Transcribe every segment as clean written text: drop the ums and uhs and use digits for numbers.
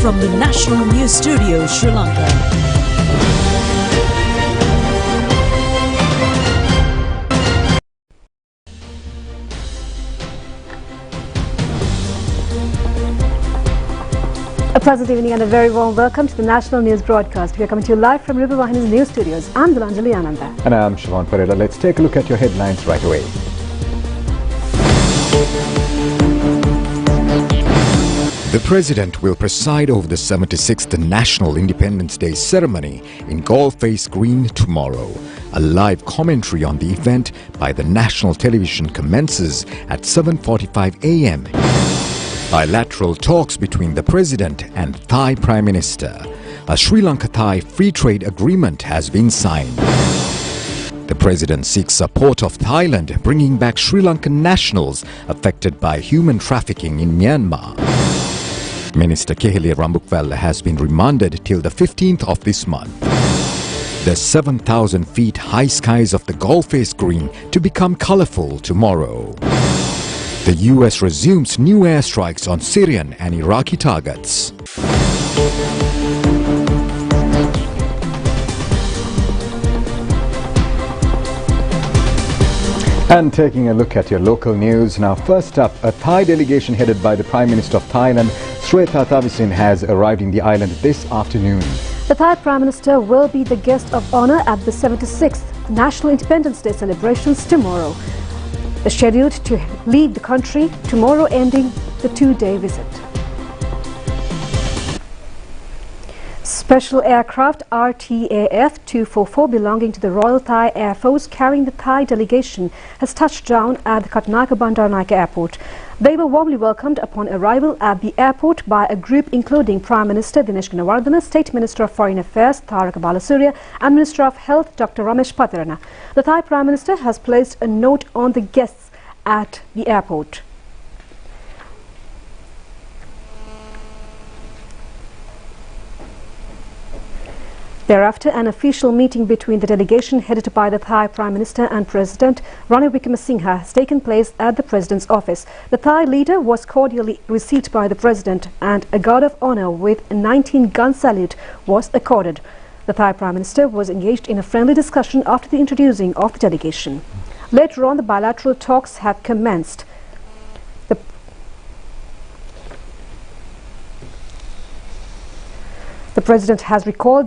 from the National News Studio, Sri Lanka. A pleasant evening and a very warm welcome to the National News Broadcast. We are coming to you live from Rupavahini's news studios. I'm Dilanjali Ananda. And I'm Siobhan Pereira. Let's take a look at your headlines right away. The President will preside over the 76th National Independence Day ceremony in Gallface Green tomorrow. A live commentary on the event by the national television commences at 7:45 a.m. Bilateral talks between the President and Thai Prime Minister. A Sri Lanka-Thai free trade agreement has been signed. The President seeks support of Thailand, bringing back Sri Lankan nationals affected by human trafficking in Myanmar. Minister Keheliya Rambukvella has been remanded till the 15th of this month. The 7,000 feet high skies of the Gallface Green to become colorful tomorrow. The US resumes new airstrikes on Syrian and Iraqi targets. And taking a look at your local news. Now, first up, a Thai delegation headed by the Prime Minister of Thailand, Srettha Thavisin, has arrived in the island this afternoon. The Thai Prime Minister will be the guest of honor at the 76th National Independence Day celebrations tomorrow. They're scheduled to leave the country tomorrow, ending the two-day visit. Special aircraft RTAF 244 belonging to the Royal Thai Air Force carrying the Thai delegation has touched down at the Katnaka Bandaranaike Airport. They were warmly welcomed upon arrival at the airport by a group including Prime Minister Dinesh Gunawardena, State Minister of Foreign Affairs Tharaka Balasurya and Minister of Health Dr. Ramesh Patirana. The Thai Prime Minister has placed a note on the guests at the airport. Thereafter, an official meeting between the delegation headed by the Thai Prime Minister and President Ranil Wickremesinghe has taken place at the President's office. The Thai leader was cordially received by the President and a guard of honor with a 19-gun salute was accorded. The Thai Prime Minister was engaged in a friendly discussion after the introducing of the delegation. Later on, the bilateral talks have commenced. The President has recalled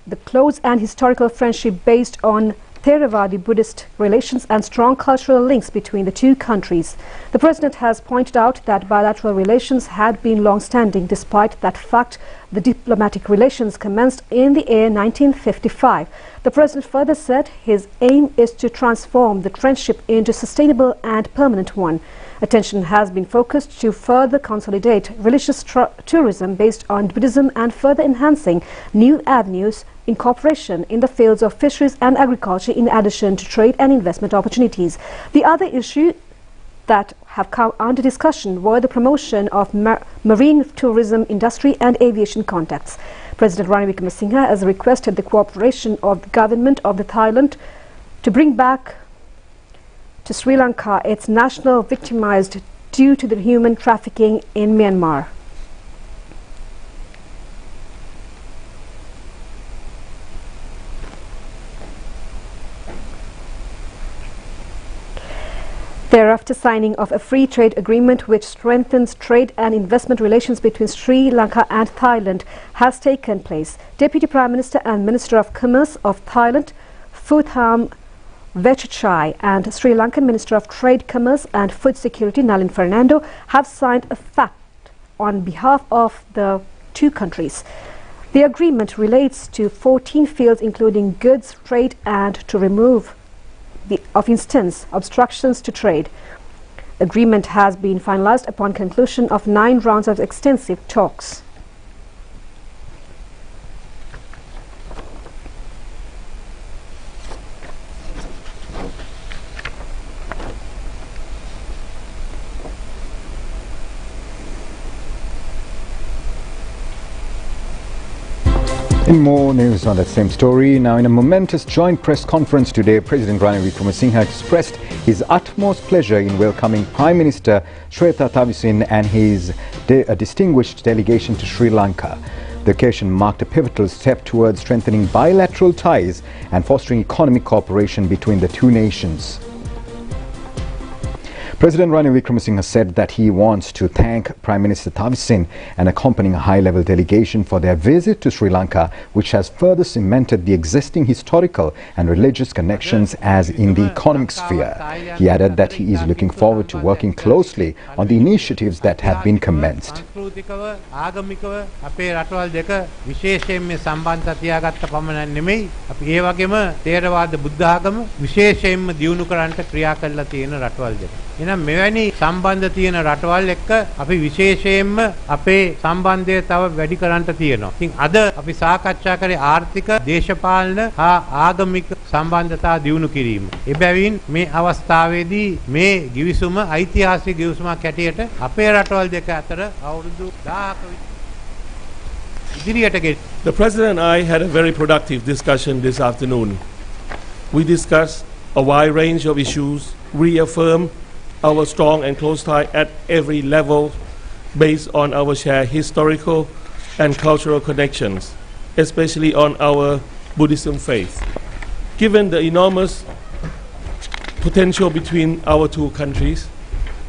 the close and historical friendship based on Theravadi Buddhist relations and strong cultural links between the two countries. The President has pointed out that bilateral relations had been long-standing. Despite that fact, the diplomatic relations commenced in the year 1955. The President further said his aim is to transform the friendship into a sustainable and permanent one. Attention has been focused to further consolidate religious tourism based on Buddhism and further enhancing new avenues in cooperation in the fields of fisheries and agriculture in addition to trade and investment opportunities. The other issue that have come under discussion were the promotion of marine tourism industry and aviation contacts. President Ranil Wickremesinghe has requested the cooperation of the government of the Thailand to bring back to Sri Lanka its national victimized due to the human trafficking in Myanmar. Thereafter, signing of a free trade agreement which strengthens trade and investment relations between Sri Lanka and Thailand has taken place. Deputy Prime Minister and Minister of Commerce of Thailand, Phutham Vechachai, and Sri Lankan Minister of Trade, Commerce and Food Security, Nalin Fernando, have signed a pact on behalf of the two countries. The agreement relates to 14 fields including goods, trade and to remove of instance obstructions to trade. Agreement has been finalized upon conclusion of 9 rounds of extensive talks. In more news on that same story, now in a momentous joint press conference today, President Ranil Wickremesinghe expressed his utmost pleasure in welcoming Prime Minister Shreytha Thavisin and his distinguished delegation to Sri Lanka. The occasion marked a pivotal step towards strengthening bilateral ties and fostering economic cooperation between the two nations. President Ranil Wickremesinghe said that he wants to thank Prime Minister Thavisin and accompanying a high-level delegation for their visit to Sri Lanka, which has further cemented the existing historical and religious connections as in the economic sphere. He added that he is looking forward to working closely on the initiatives that have been commenced. එනම් මෙවැනි සම්බන්ධ තියෙන රටවල් එක්ක අපි විශේෂයෙන්ම අපේ සම්බන්ධය තව වැඩි කරන්න තියෙනවා. ඉතින් අද අපි සාකච්ඡා කරේ ආර්ථික, දේශපාලන හා ආගමික සම්බන්ධතා දියුණු කිරීම. එබැවින් මේ අවස්ථාවේදී මේ ගිවිසුම ඓතිහාසික ගිවිසුමක් හැටියට අපේ රටවල් දෙක අතර අවුරුදු 1000ක ඉදිරියට ගෙනියන. The President and I had a very productive discussion this afternoon. We discussed a wide range of issues, reaffirmed our strong and close tie at every level based on our shared historical and cultural connections, especially on our Buddhism faith. Given the enormous potential between our two countries,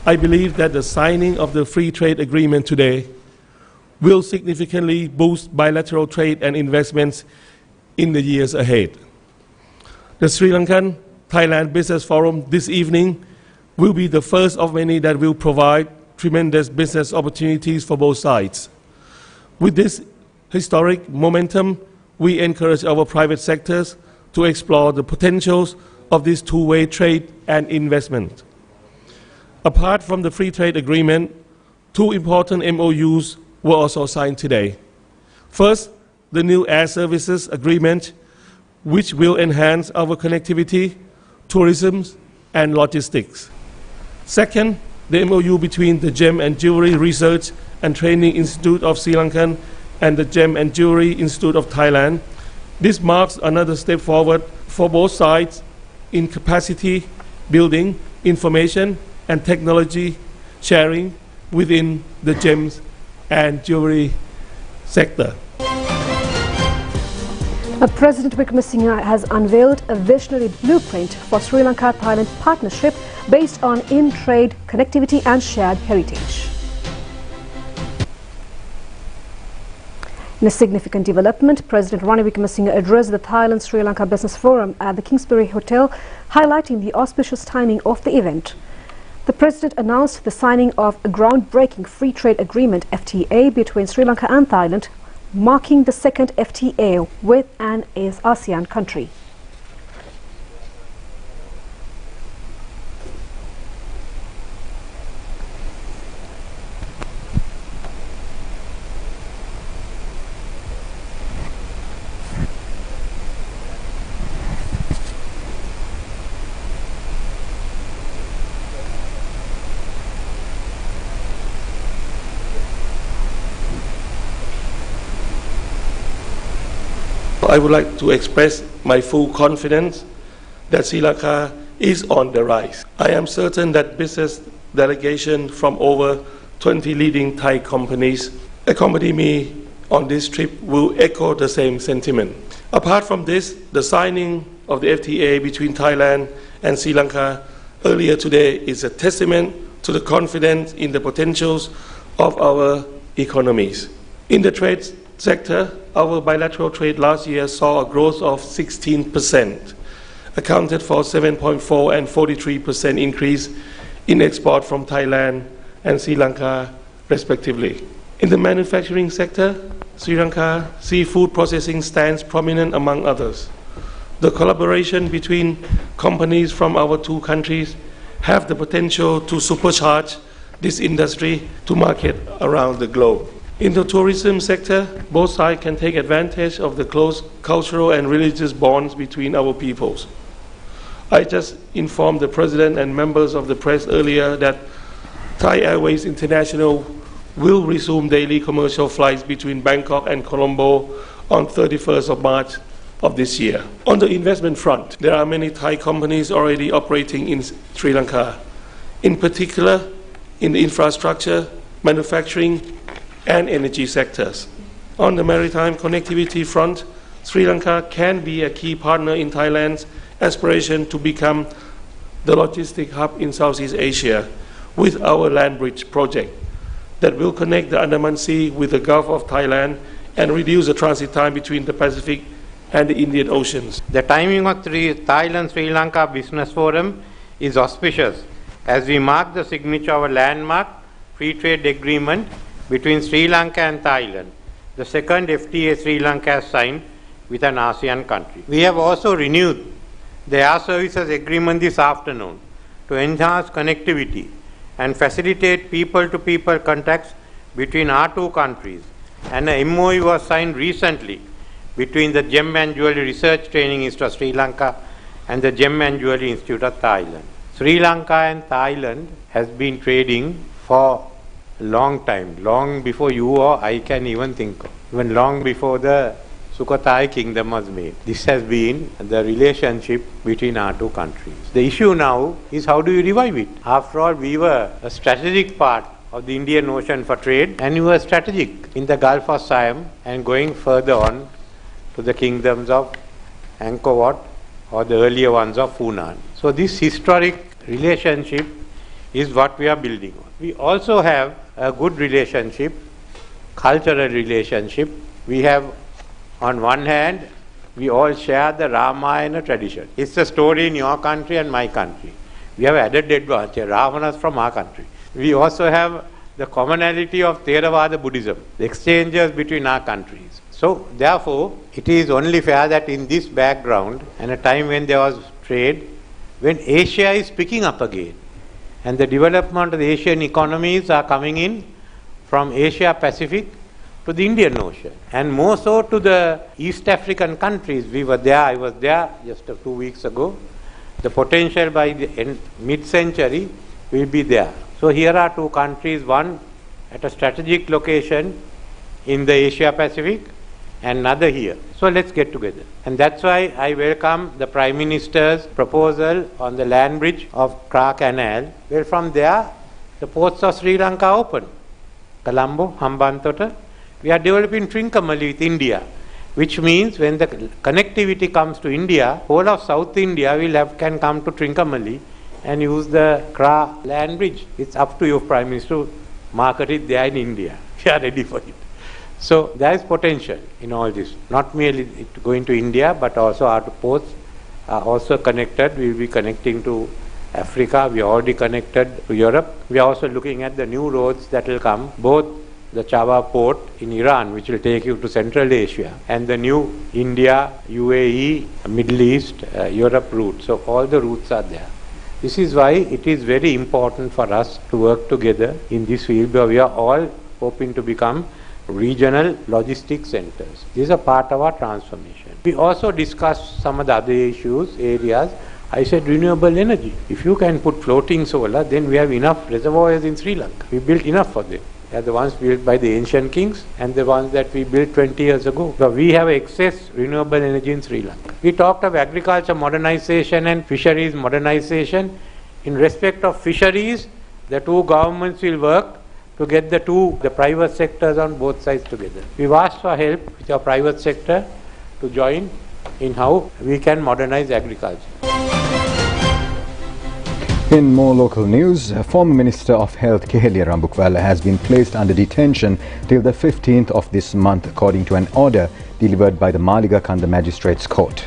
I believe that the signing of the free trade agreement today will significantly boost bilateral trade and investments in the years ahead. The Sri Lankan-Thailand Business Forum this evening will be the first of many that will provide tremendous business opportunities for both sides. With this historic momentum, we encourage our private sectors to explore the potentials of this two-way trade and investment. Apart from the free trade agreement, two important MOUs were also signed today. First, the new air services agreement, which will enhance our connectivity, tourism, and logistics. Second, the MOU between the Gem and Jewelry Research and Training Institute of Sri Lanka and the Gem and Jewelry Institute of Thailand. This marks another step forward for both sides in capacity building, information, and technology sharing within the gems and jewelry sector. President Wickremesinghe has unveiled a visionary blueprint for Sri Lanka-Thailand partnership based on in-trade connectivity and shared heritage. In a significant development, President Ranil Wickremesinghe addressed the Thailand-Sri Lanka Business Forum at the Kingsbury Hotel, highlighting the auspicious timing of the event. The President announced the signing of a groundbreaking free trade agreement FTA between Sri Lanka and Thailand, marking the second FTA with an ASEAN country. I would like to express my full confidence that Sri Lanka is on the rise. I am certain that business delegation from over 20 leading Thai companies accompany me on this trip will echo the same sentiment. Apart from this, the signing of the FTA between Thailand and Sri Lanka earlier today is a testament to the confidence in the potentials of our economies. In the trade sector, our bilateral trade last year saw a growth of 16%, accounted for 7.4% and 43% increase in export from Thailand and Sri Lanka, respectively. In the manufacturing sector, Sri Lanka seafood processing stands prominent among others. The collaboration between companies from our two countries have the potential to supercharge this industry to market around the globe. In the tourism sector, both sides can take advantage of the close cultural and religious bonds between our peoples. I just informed the President and members of the press earlier that Thai Airways International will resume daily commercial flights between Bangkok and Colombo on 31st of March of this year. On the investment front, there are many Thai companies already operating in Sri Lanka, in particular in the infrastructure, manufacturing, and energy sectors. On the maritime connectivity front, Sri Lanka can be a key partner in Thailand's aspiration to become the logistic hub in Southeast Asia with our land bridge project that will connect the Andaman Sea with the Gulf of Thailand and reduce the transit time between the Pacific and the Indian Oceans. The timing of Thailand-Sri Lanka Business Forum is auspicious as we mark the signature of a landmark free trade agreement between Sri Lanka and Thailand, the second FTA Sri Lanka has signed with an ASEAN country. We have also renewed the air services agreement this afternoon to enhance connectivity and facilitate people-to-people contacts between our two countries, and a MOU was signed recently between the Gem and Jewellery Research Training Institute of Sri Lanka and the Gem and Jewellery Institute of Thailand. Sri Lanka and Thailand has been trading for a long time, long before you or I can even think of, even long before the Sukhothai kingdom was made. This has been the relationship between our two countries. The issue now is how do you revive it? After all, we were a strategic part of the Indian Ocean for trade, and we were strategic in the Gulf of Siam and going further on to the kingdoms of Angkor Wat or the earlier ones of Funan. So this historic relationship is what we are building on. We also have a good relationship, cultural relationship. We have, on one hand, we all share the Ramayana tradition. It's a story in your country and my country. We have added advantage. Ravana is from our country. We also have the commonality of Theravada Buddhism, the exchanges between our countries. So, therefore, it is only fair that in this background, and a time when there was trade, when Asia is picking up again, and the development of the Asian economies are coming in from Asia Pacific to the Indian Ocean, and more so to the East African countries. We were there, I was there just 2 weeks ago. The potential by the mid-century will be there. So here are two countries, one at a strategic location in the Asia Pacific and another here. So let's get together. And that's why I welcome the Prime Minister's proposal on the land bridge of Kra Canal. Well, from there, the ports of Sri Lanka open. Colombo, Hambantota. We are developing Trincomalee with India, which means when the connectivity comes to India, whole of South India can come to Trincomalee and use the Kra land bridge. It's up to you, Prime Minister, to market it there in India. We are ready for it. So there is potential in all this. Not merely going to India, but also our ports are also connected. We will be connecting to Africa. We are already connected to Europe. We are also looking at the new roads that will come, both the Chava port in Iran, which will take you to Central Asia, and the new India, UAE, Middle East, Europe route. So all the routes are there. This is why it is very important for us to work together in this field, where we are all hoping to become regional logistics centers. This is a part of our transformation. We also discussed some of the other issues, areas. I said renewable energy. If you can put floating solar, then we have enough reservoirs in Sri Lanka. We built enough for them. They are the ones built by the ancient kings and the ones that we built 20 years ago. But we have excess renewable energy in Sri Lanka. We talked of agriculture modernization and fisheries modernization. In respect of fisheries, the two governments will work to get the private sectors on both sides together. We've asked for help with our private sector to join in how we can modernize agriculture. In more local news, former Minister of Health Kehelia Rambukvella has been placed under detention till the 15th of this month, according to an order delivered by the Maliga Kanda Magistrates Court.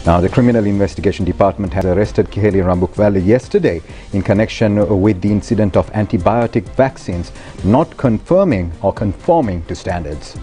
Now, the Criminal Investigation Department had arrested Kehelia Rambukvella yesterday in connection with the incident of antibiotic vaccines not confirming or conforming to standards.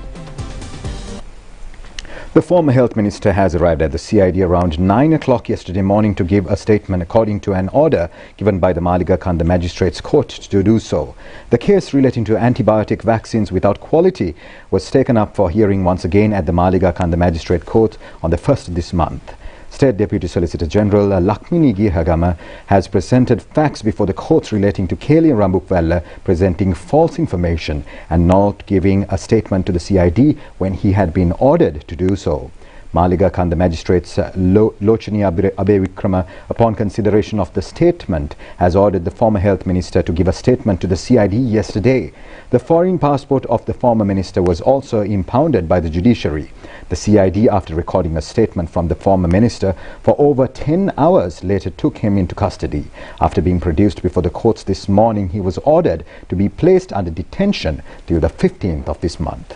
The former health minister has arrived at the CID around 9 o'clock yesterday morning to give a statement according to an order given by the Maliga Kanda Magistrates Court to do so. The case relating to antibiotic vaccines without quality was taken up for hearing once again at the Maliga Kanda Magistrate Court on the 1st of this month. State Deputy Solicitor General Lakshmini Gihagama has presented facts before the courts relating to Kelly Rambukvella presenting false information and not giving a statement to the CID when he had been ordered to do so. Maliga Kanda Magistrates Lochani Abevikrama, upon consideration of the statement, has ordered the former Health Minister to give a statement to the CID yesterday. The foreign passport of the former minister was also impounded by the judiciary. The CID, after recording a statement from the former minister for over 10 hours, later took him into custody. After being produced before the courts this morning, he was ordered to be placed under detention till the 15th of this month.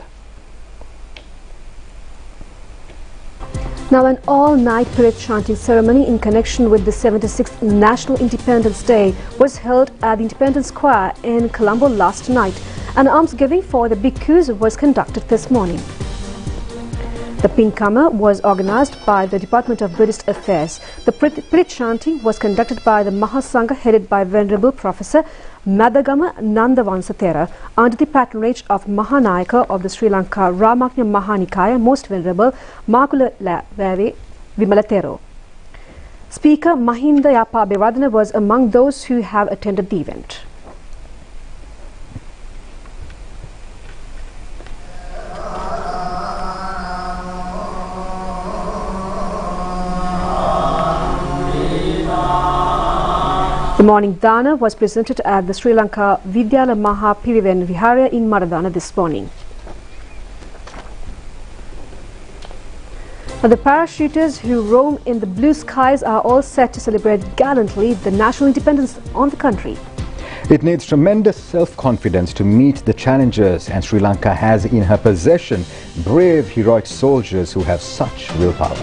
Now, an all-night parade chanting ceremony in connection with the 76th National Independence Day was held at the Independence Square in Colombo last night. An almsgiving for the bhikkhus was conducted this morning. The Pinkama was organized by the Department of Buddhist Affairs. The parade chanting was conducted by the Mahasangha headed by Venerable Professor Madagama Nandavansatera under the patronage of Mahanayaka of the Sri Lanka Ramaknya Mahanikaya, Most Venerable Makula Vave Vimalatero. Speaker Mahinda Yapa Abhivadana was among those who have attended the event. The morning dana was presented at the Sri Lanka Vidyala Maha Piriven Viharya in Maradana this morning. Now, the parachuters who roam in the blue skies are all set to celebrate gallantly the national independence on the country. It needs tremendous self-confidence to meet the challenges, and Sri Lanka has in her possession brave, heroic soldiers who have such willpower.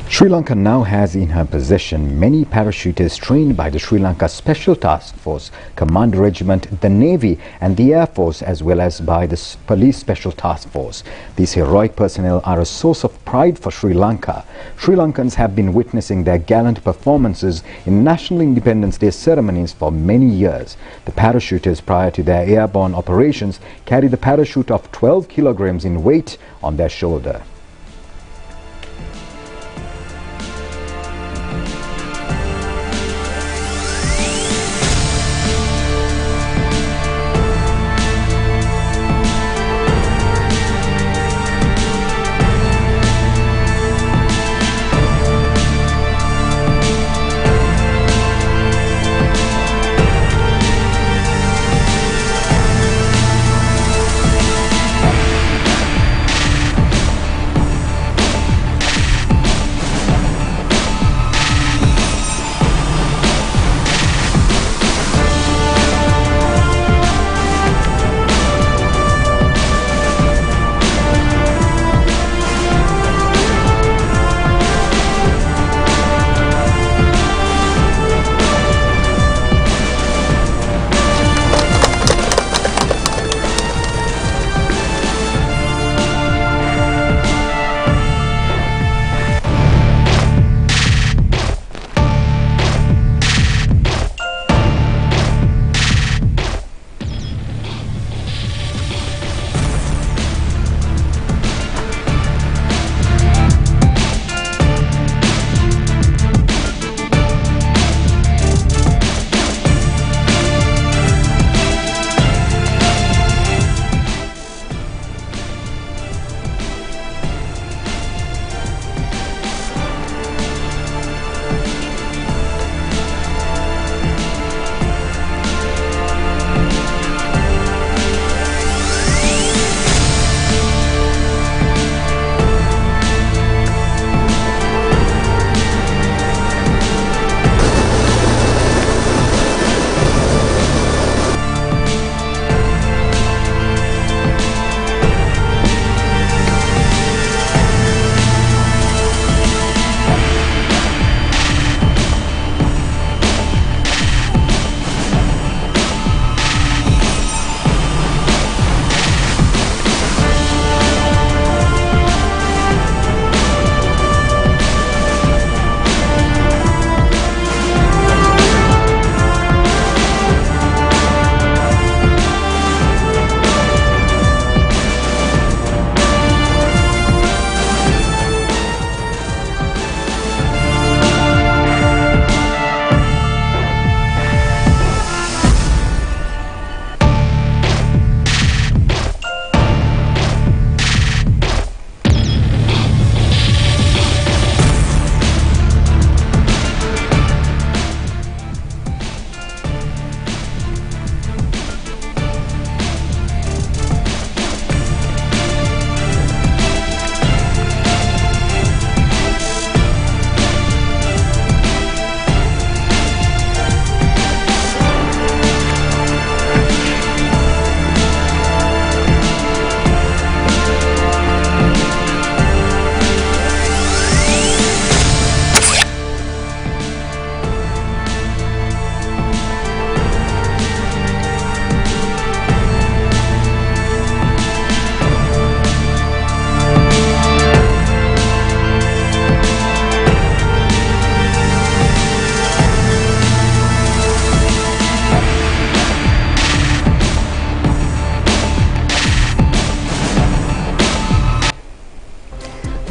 Sri Lanka now has in her possession many parachutists trained by the Sri Lanka Special Task Force, Commando Regiment, the Navy and the Air Force, as well as by the Police Special Task Force. These heroic personnel are a source of pride for Sri Lanka. Sri Lankans have been witnessing their gallant performances in National Independence Day ceremonies for many years. The parachuters, prior to their airborne operations, carry the parachute of 12 kilograms in weight on their shoulder.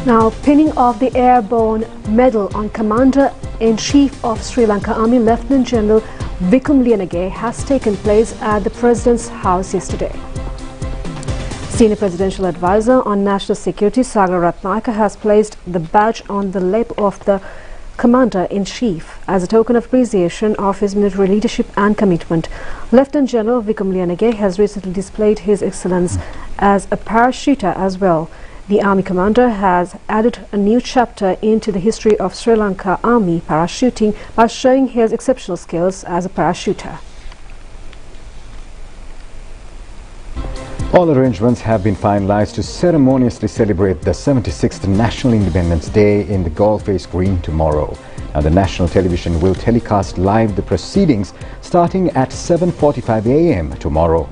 Now, pinning of the Airborne Medal on Commander-in-Chief of Sri Lanka Army Lieutenant General Vikum Liyanage has taken place at the President's house yesterday. Senior Presidential Advisor on National Security Sagar Ratnayaka has placed the badge on the lapel of the Commander-in-Chief as a token of appreciation of his military leadership and commitment. Lieutenant General Vikum Liyanage has recently displayed his excellence as a parachuter as well. The Army Commander has added a new chapter into the history of Sri Lanka Army parachuting by showing his exceptional skills as a parachuter. All arrangements have been finalized to ceremoniously celebrate the 76th National Independence Day in the Galle-Face Green tomorrow. Now, the national television will telecast live the proceedings starting at 7:45 a.m. tomorrow.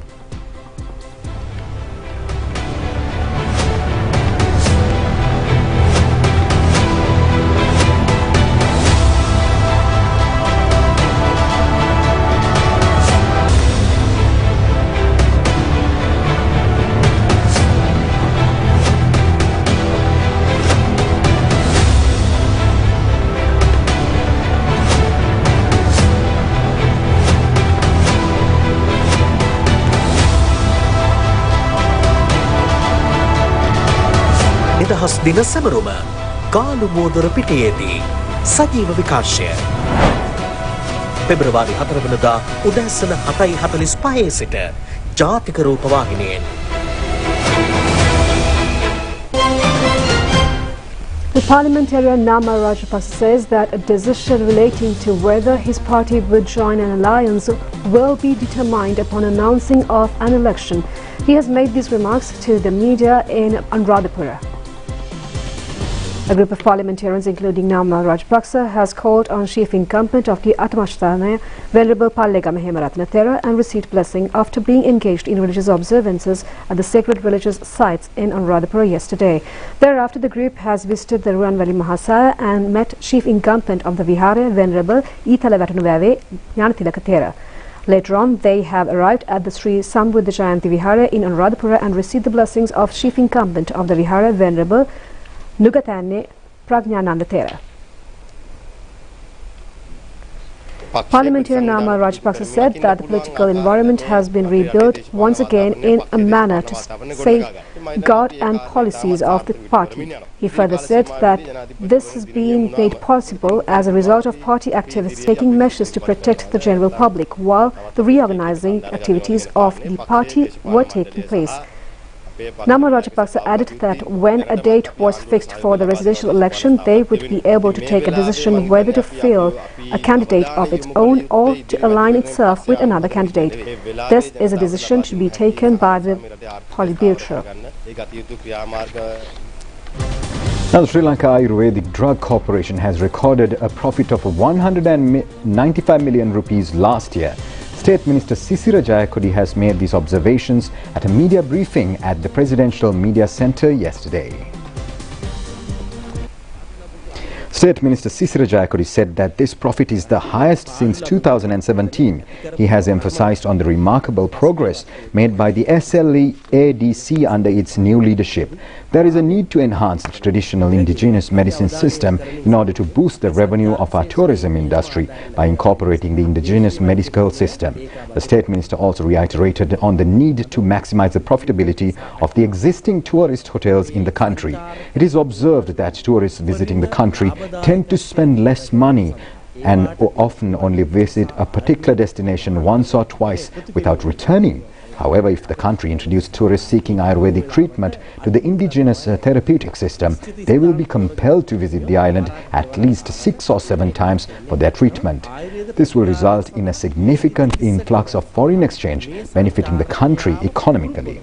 නිදහස් දින සැමරුම කාලු මෝදොර පිටියේදී සජීව විකාශය පෙබරවාරි 4 වෙනිදා උදෑසන 7:45 සිට ජාතික රූපවාහිනියෙන්. The parliamentarian Nama Rajapaksa says that a decision relating to whether his party would join an alliance will be determined upon announcing of an election. He has made these remarks to the media in Anuradhapura. A group of parliamentarians, including Nama Rajapaksa, has called on chief incumbent of the Atamasthana, Venerable Pallegama Hemaratna Thera, and received blessing after being engaged in religious observances at the sacred religious sites in Anuradhapura yesterday. Thereafter, the group has visited the Ruanvali Mahasaya and met chief incumbent of the Vihara, Venerable Ithala Vatanuwave Jnanatilaka Thera. Later on, they have arrived at the Sri Sambuddha Jayanti Vihara in Anuradhapura and received the blessings of chief incumbent of the Vihara, Venerable Nugatane Pragnananda Thera. Parliamentarian Nama Rajapaksa said that the political environment has been rebuilt once again in a manner to safeguard and policies of the party. He further said that this has been made possible as a result of party activists taking measures to protect the general public while the reorganizing activities of the party were taking place. Nama Rajapaksa added that when a date was fixed for the residential election, they would be able to take a decision whether to field a candidate of its own or to align itself with another candidate. This is a decision to be taken by the Politburo. Now, the Sri Lanka Ayurvedic Drug Corporation has recorded a profit of 195 million rupees last year. State Minister Sisira Jayakodi has made these observations at a media briefing at the Presidential Media Centre yesterday. State Minister Sisira Jayakodi said that this profit is the highest since 2017. He has emphasized on the remarkable progress made by the SLEADC under its new leadership. There is a need to enhance the traditional indigenous medicine system in order to boost the revenue of our tourism industry by incorporating the indigenous medical system. The State Minister also reiterated on the need to maximize the profitability of the existing tourist hotels in the country. It is observed that tourists visiting the country tend to spend less money and often only visit a particular destination once or twice without returning. However, if the country introduced tourists seeking Ayurvedic treatment to the indigenous therapeutic system, they will be compelled to visit the island at least 6 or 7 times for their treatment. This will result in a significant influx of foreign exchange, benefiting the country economically.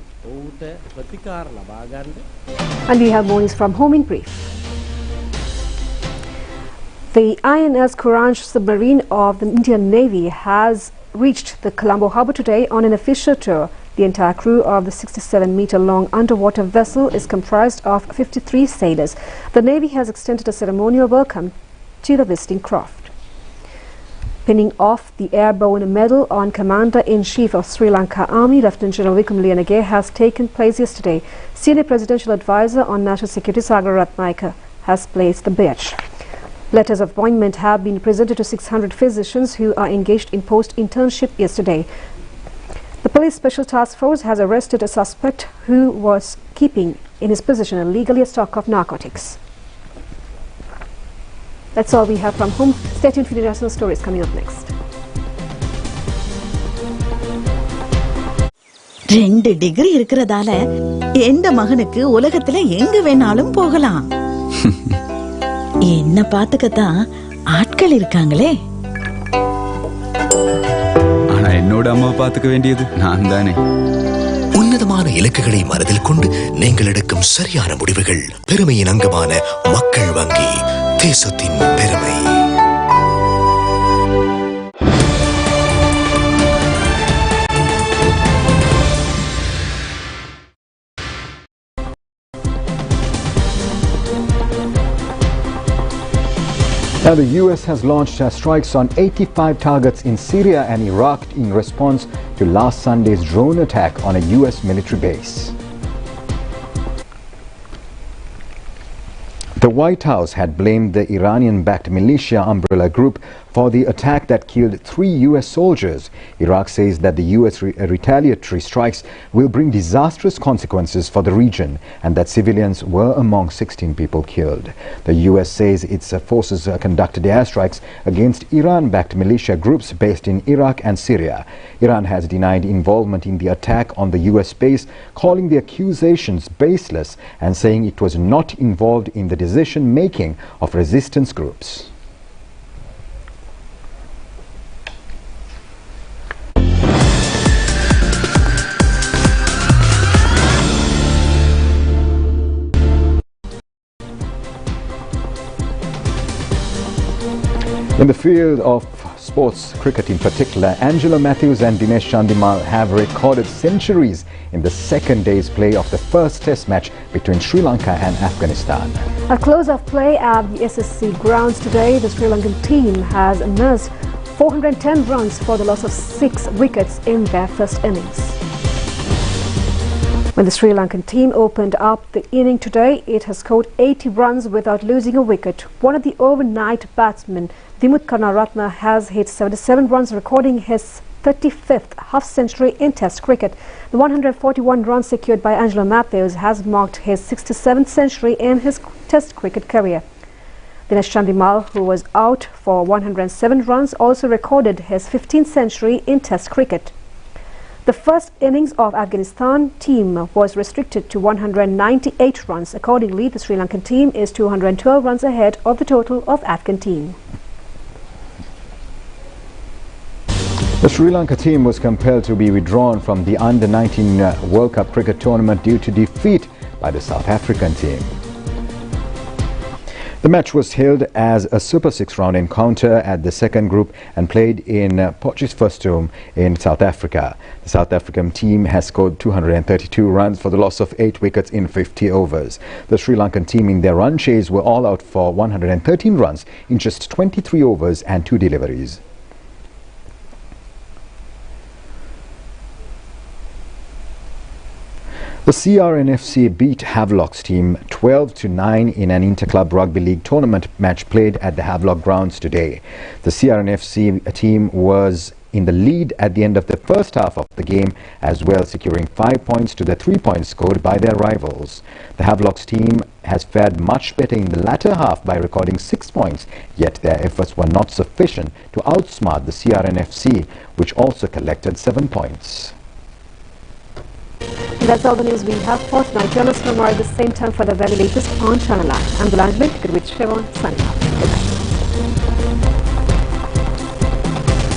And we have more news from home in brief. The INS Courage submarine of the Indian Navy has reached the Colombo harbour today on an official tour. The entire crew of the 67-metre-long underwater vessel is comprised of 53 sailors. The Navy has extended a ceremonial welcome to the visiting craft. Pinning off the airborne medal on Commander-in-Chief of Sri Lanka Army, Lieutenant General Vikramaliyanage, has taken place yesterday. Senior Presidential Advisor on National Security Sagar Ratnayaka has placed the badge. Letters of appointment have been presented to 600 physicians who are engaged in post-internship yesterday. The Police Special Task Force has arrested a suspect who was keeping in his possession illegally a stock of narcotics. That's all we have from home. Stay tuned for the national stories coming up next. 2 degree இருக்கிறதால எந்த மகனுக்கு உலகத்துல எங்க வேணாலும் போகலாம். என்ன பாத்துக்கத்தான் ஆட்கள் இருக்காங்களே. ஆனா என்னோட அம்மா பாத்துக்க வேண்டியது நான் தானே. உன்னதமான இலக்குகளை மனதில் கொண்டு நீங்கள் எடுக்கும் சரியான முடிவுகள் பெருமையின் அங்கமான மக்கள் வங்கி, தேசத்தின் பெருமை. Now, the US has launched strikes on 85 targets in Syria and Iraq in response to last Sunday's drone attack on a US military base. The White House had blamed the Iranian-backed militia umbrella group for the attack that killed 3 US soldiers. Iraq says that the US retaliatory strikes will bring disastrous consequences for the region and that civilians were among 16 people killed. The US says its forces conducted airstrikes against Iran-backed militia groups based in Iraq and Syria. Iran has denied involvement in the attack on the US base, calling the accusations baseless and saying it was not involved in the decision-making of resistance groups. In the field of sports, cricket in particular, Angelo Matthews and Dinesh Chandimal have recorded centuries in the second day's play of the first test match between Sri Lanka and Afghanistan. At close of play at the SSC grounds today, the Sri Lankan team has nursed 410 runs for the loss of 6 wickets in their first innings. When the Sri Lankan team opened up the inning today, it has scored 80 runs without losing a wicket. One of the overnight batsmen, Dimuth Karunaratne, has hit 77 runs, recording his 35th half-century in Test cricket. The 141 runs secured by Angelo Matthews has marked his 67th century in his Test cricket career. Dinesh Chandimal, who was out for 107 runs, also recorded his 15th century in Test cricket. The first innings of Afghanistan team was restricted to 198 runs. Accordingly, the Sri Lankan team is 212 runs ahead of the total of Afghan team. The Sri Lanka team was compelled to be withdrawn from the Under-19 World Cup cricket tournament due to defeat by the South African team. The match was held as a Super 6 round encounter at the second group and played in Potchefstroom in South Africa. The South African team has scored 232 runs for the loss of 8 wickets in 50 overs. The Sri Lankan team in their run chase were all out for 113 runs in just 23 overs and 2 deliveries. The CRNFC beat Havelock's team 12-9 in an inter-club rugby league tournament match played at the Havelock grounds today. The CRNFC team was in the lead at the end of the first half of the game as well, securing 5 points to the 3 points scored by their rivals. The Havelock's team has fared much better in the latter half by recording 6 points, yet their efforts were not sufficient to outsmart the CRNFC, which also collected 7 points. That's all the news we have for tonight. Join us tomorrow at the same time for the very latest on ChannelEye. I'm Delanjali, good with Siobhan, signing off. Good night.